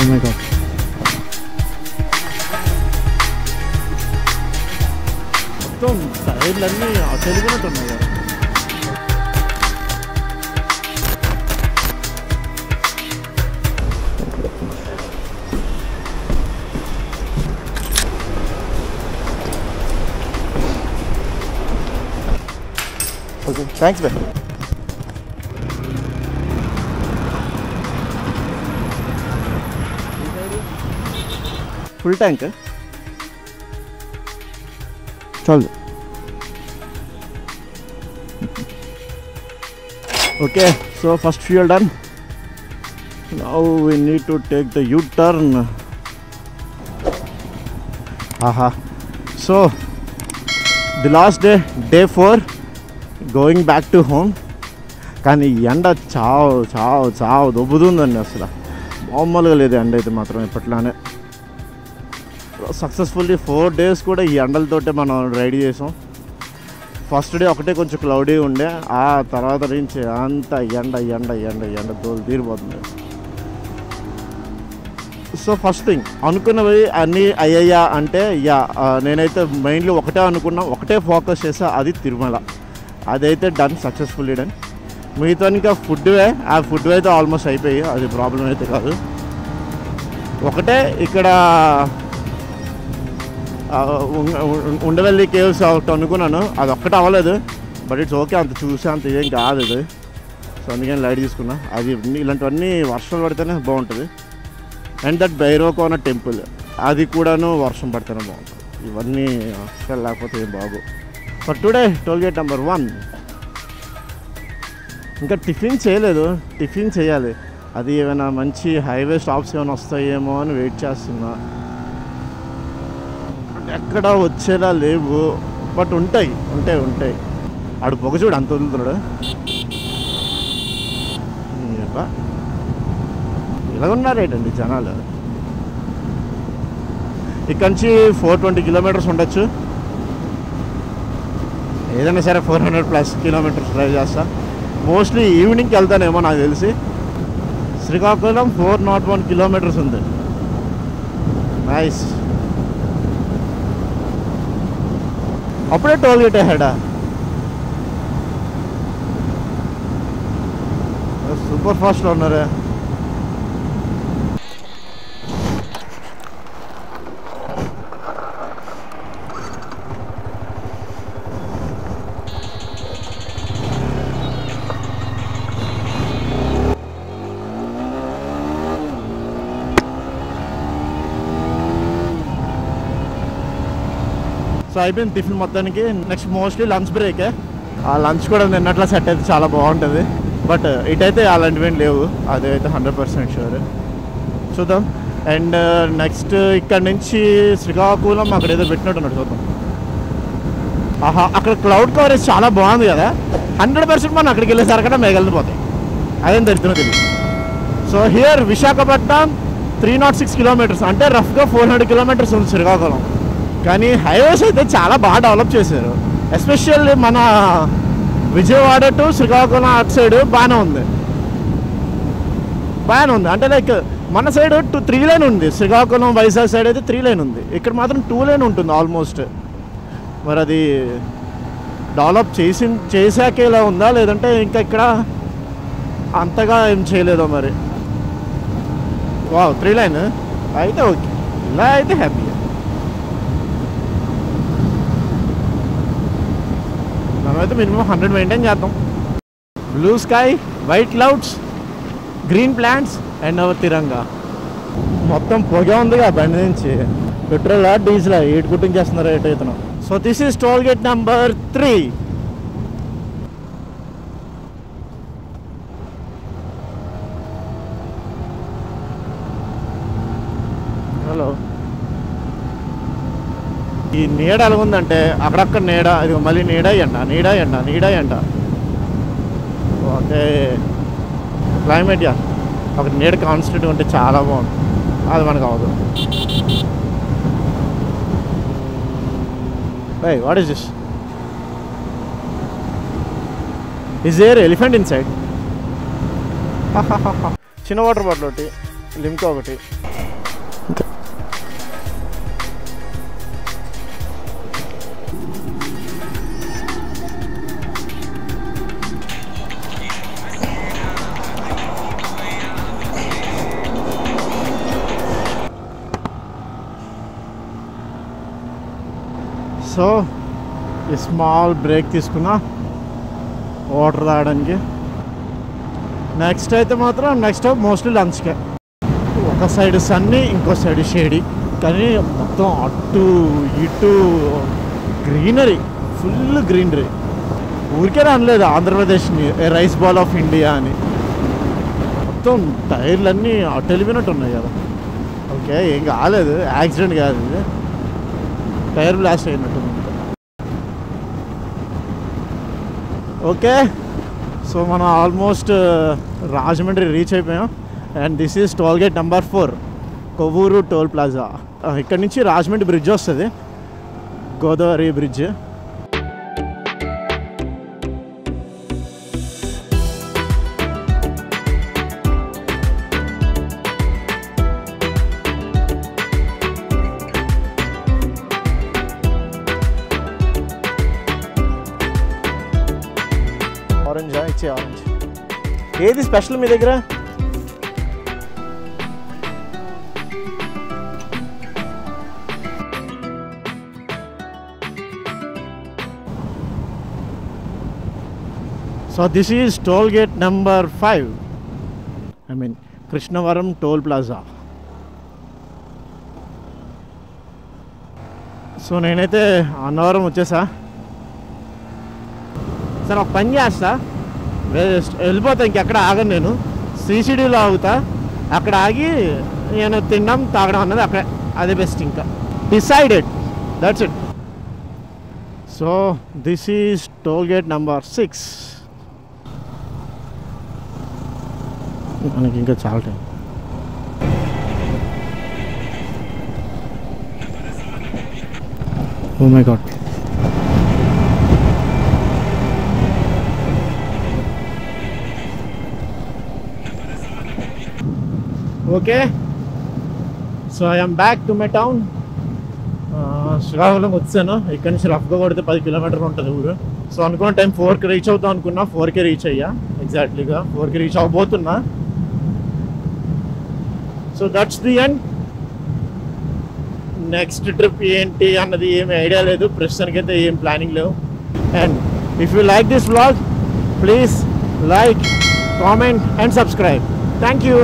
Oh my god. మొత్తం టైర్లన్నీ తెలుగునట్టున్నాయి కదా. Okay thanks boy. Full tank చాలు. Okay so first fuel done. Now we need to take the U turn. ఆహా so the last day 4 going back to home. కానీ ఎండ చావు దొబ్బుతుందండి. అసలు మామూలుగా లేదు ఎండ అయితే మాత్రం. ఇప్పట్లానే సక్సెస్ఫుల్లీ 4 days కూడా ఈ ఎండలతోటే మనం రైడ్ చేసాం. ఫస్ట్ డే ఒకటే కొంచెం క్లౌడీ ఉండే, ఆ తర్వాత నుంచి అంత ఎండ తోలు తీరిపోతుంది. సో ఫస్ట్ థింగ్ అనుకున్నవి అన్నీ అయ్యాయా అంటే నేనైతే మైండ్లో ఒకటే అనుకున్నా, ఒకటే ఫోకస్ చేసా, అది తిరుమల. అదైతే డన్, సక్సెస్ఫుల్లీ డన్. మిగతా ఇంకా ఫుడ్వే, ఆ ఫుడ్వే అయితే ఆల్మోస్ట్ అయిపోయి, అది ప్రాబ్లం అయితే కాదు. ఒకటే ఇక్కడ ఉండవల్లి కేవ్స్ ఒకటి అనుకున్నాను, అది ఒక్కటే అవ్వలేదు. బట్ ఇట్స్ ఓకే, అంత చూసే అంత ఏం కాదు ఇది. సో అందుకని లైట్ తీసుకున్నా. అది ఇలాంటివన్నీ వర్షాలు పడితేనే బాగుంటుంది. అండ్ దట్ భైరవకోన టెంపుల్, అది కూడాను వర్షం పడితేనే బాగుంటుంది. ఇవన్నీ వర్షాలు లేకపోతే ఏం బాగు. For today toll gate number 1. ఇంకా టిఫిన్ చేయలేదు, టిఫిన్ చేయాలి. అది ఏమైనా మంచి హైవే స్టాప్స్ ఏమైనా వస్తాయేమో అని వెయిట్ చేస్తున్నా. ఎక్కడ వచ్చేలా లేవు, బట్ ఉంటాయి. ఆడు పొగ చూడు అంత వదులుతున్నాడు. ఇలా ఉన్నారేటండి జనాలు. ఇక్కడ నుంచి 420 kilometers ఉండొచ్చు. ఏదైనా సరే 400+ kilometers డ్రైవ్ చేస్తా. మోస్ట్లీ ఈవినింగ్కి వెళ్తానేమో నాకు తెలిసి. శ్రీకాకుళం 401 kilometers ఉంది. నైస్. అప్పుడే టోల్ గేట్ హెడా. సూపర్ ఫాస్ట్లో ఉన్నారే. సో అయిపోయింది టిఫిన్ మొత్తానికి. నెక్స్ట్ మోస్ట్లీ లంచ్ బ్రేకే. ఆ లంచ్ కూడా నిన్నట్లా సెట్ అయితే చాలా బాగుంటుంది. బట్ ఇటైతే అలాంటివి ఏం లేవు, అదైతే 100% షూర్. చూద్దాం. అండ్ నెక్స్ట్ ఇక్కడ నుంచి శ్రీకాకుళం అక్కడ ఏదో పెట్టినట్టున్నాడు, చూద్దాం. ఆహా, అక్కడ క్లౌడ్ కవరేజ్ చాలా బాగుంది కదా. 100% మనం అక్కడికి వెళ్ళేసరికన్నా మిగిలిపోతాయి. అదేం దరిద్రం తెలియదు. సో హియర్ విశాఖపట్నం 306 kilometers, అంటే రఫ్గా 400 kilometers ఉంది శ్రీకాకుళం. కానీ హైవేస్ అయితే చాలా బాగా డెవలప్ చేశారు. ఎస్పెషల్లీ మన విజయవాడ టు శ్రీకాకుళం అటు సైడ్ బాగానే ఉంది. అంటే లైక్ మన సైడ్ 3 lane ఉంది. శ్రీకాకుళం వైజాగ్ సైడ్ అయితే 3 lane ఉంది. ఇక్కడ మాత్రం 2 lane ఉంటుంది ఆల్మోస్ట్. మరి అది డెవలప్ చేశాకే ఇలా ఉందా, లేదంటే ఇంకా ఇక్కడ అంతగా ఏం చేయలేదో మరి. 3 lane అయితే ఓకే, ఇలా అయితే హ్యాపీ. మనమైతే మినిమం 100 మెయింటైన్ చేద్దాం. Blue sky, white clouds, green plants and our Tiranga. మొత్తం పొగ ఉంది ఆ బండి నుంచి. పెట్రోలా డీజిలా ఏడు కుట్టింగ్ చేస్తున్నారు రేట్ అవుతున్నాం. So this is toll gate number 3. Hello. ఈ నీడ ఎలాగుందంటే అక్కడక్కడ నీడ, ఇది మళ్ళీ నీడ ఎండ. అంటే క్లైమేట్ ఒక నీడ కాన్స్టెంట్ ఉంటే చాలా బాగుంది. అది మనకు అవదు. Hey, what is this? Is there an elephant inside? చిన్న వాటర్ బాటిల్ ఒకటి, లిమ్కా ఒకటి. సో ఈ స్మాల్ బ్రేక్ తీసుకున్నా వాటర్ తాగడానికి. నెక్స్ట్ అయితే మాత్రం నెక్స్ట్ మోస్ట్లీ లంచ్కే. ఒక సైడ్ సన్నీ, ఇంకో సైడ్ షేడీ, కానీ మొత్తం అటు ఇటు గ్రీనరీ, ఫుల్ గ్రీనరీ. ఊరికే అనలేదు ఆంధ్రప్రదేశ్ని రైస్ బాల్ ఆఫ్ ఇండియా అని. మొత్తం టైర్లన్నీ అటు వెళ్ళిపోయినట్టు ఉన్నాయి కదా. ఓకే, ఏం కాలేదు, యాక్సిడెంట్ కాదు ఇది, టైర్ బ్లాస్ట్ అయినట్టుంది. ఓకే, సో మనం ఆల్మోస్ట్ రాజమండ్రి రీచ్ అయిపోయాం. And this is toll gate number 4, Kovvur toll plaza. ఇక్కడ నుంచి రాజమండ్రి బ్రిడ్జ్ వస్తుంది, గోదావరి బ్రిడ్జ్. ఆరెంజ్ ఇచ్చే ఆరెంజ్. ఏది స్పెషల్ మీ దగ్గర? So this is toll gate number 5, I mean Krishnavaram toll plaza. So నేనైతే అన్నవరం వచ్చేసా. సార్ ఒక పని చేస్తా, వెళ్ళిపోతా, ఇంకెక్కడ ఆగను నేను, సిసిడీలో ఆగుతా. అక్కడ ఆగి నేను తినడం తాగడం అన్నది అక్కడ, అదే బెస్ట్. ఇంకా decided, that's it. So this is toll gate number 6. మనకి ఇంకా చాలా time. Oh my god. Okay, so I'm back to my town. Srikakulam వచ్చాను. ఇక్కడ నుంచి రఫ్గా కొడితే 10 కిలోమీటర్లు ఉంటుంది ఊరు. సో అనుకున్న టైం 4కి రీచ్ అవుతాం అనుకున్నా, 4కే రీచ్ అయ్యా. ఎగ్జాక్ట్లీగా 4కి రీచ్ అవ్వబోతున్నా. So that's the end. Next trip ఏంటి అన్నది ఏమి ఐడియా లేదు, ప్రస్తుతానికైతే ఏం ప్లానింగ్ లేవు. And if you like this vlog, please like, comment and subscribe. Thank you.